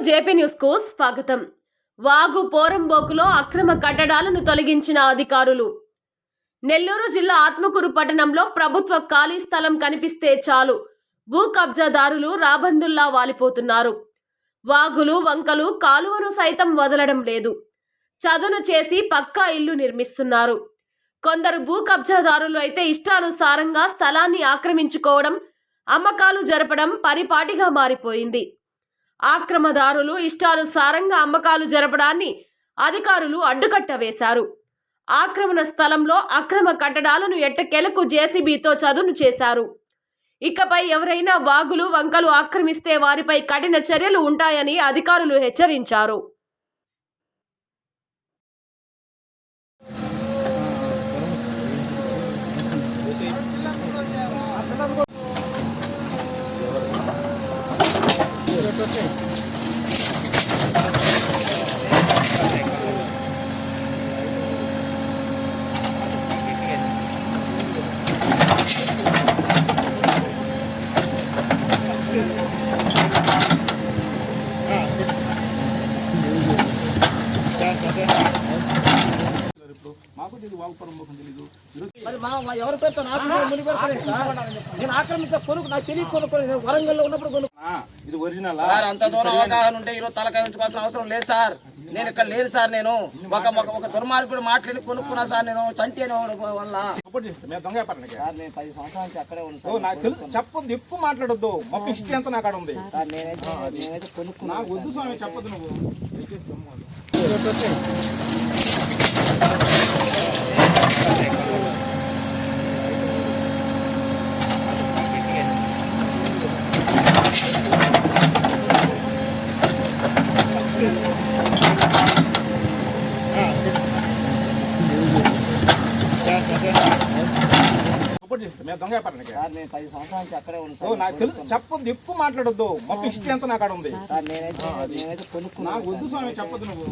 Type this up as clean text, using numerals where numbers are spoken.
JP news కు స్వాగతం. వాగు పోరంబోకులో అక్రమ కట్టడాలను తొలగించిన అధికారులు. నెల్లూరు జిల్లా ఆత్మకూరు పట్టణంలో ప్రభుత్వ ఖాళీ స్థలం కనిపిస్తే చాలు భూ కబ్జాదారులు రాబందుల్లా వాలిపోతున్నారు. వాగులు, వంకలు, కాలువను సైతం వదలడం లేదు. చదును చేసి పక్కా ఇల్లు నిర్మిస్తున్నారు. కొందరు భూ కబ్జాదారులు అయితే ఇష్టానుసారంగా స్థలాన్ని ఆక్రమించుకోవడం, అమ్మకాలు జరపడం పరిపాటిగా మారిపోయింది. ఆక్రమదారులు ఇష్టానుసారంగా అమ్మకాలు జరపడాన్ని అధికారులు అడ్డుకట్ట వేశారు. ఆక్రమణ స్థలంలో అక్రమ కట్టడాలను ఎట్టకేలకు జేసీబీతో చదును చేశారు. ఇకపై ఎవరైనా వాగులు, వంకలు ఆక్రమిస్తే వారిపై కఠిన చర్యలు ఉంటాయని అధికారులు హెచ్చరించారు. ఎవరి పేరుతో నేను ఆక్రమించే కొనుక్కు నాకు తెలియ కొనుక్కోలేదు. వరంగల్లో ఉన్నప్పుడు ఇది ఒరిజినల్ సార్. అంత దూరం అవగాహన ఉంటే ఈరోజు తలకాయ ఉంచుకోవాల్సిన అవసరం లేదు సార్. నేను ఇక్కడ లేను సార్. నేను ఒక దుర్మార్గుడు మాట్లాడి కొనుక్కున్నా సార్. నేను చంటి అని వల్ల సార్ నేను 10 సంవత్సరాల నుంచి అక్కడే ఉన్నాను. నాకు తెలుసు. చెప్పొద్దు, ఎక్కువ మాట్లాడొద్దు. మొక్క హిస్టరీ అంతా నాకు ఉంది సార్. నేనైతే కొనుక్కున్నా. వద్దు స్వామి, చెప్పొద్దు. నువ్వు సార్ నేను 10 సంవత్సరాల నుంచి అక్కడే ఉన్నాను. నాకు తెలుసు. చెప్పొద్దు, ఎక్కువ మాట్లాడొద్దు. మొక్క హిస్టరీ అంతా నాకు ఉంది సార్. నేనైతే కొనుక్కున్నా. వద్దు స్వామి, చెప్పొద్దు. నువ్వు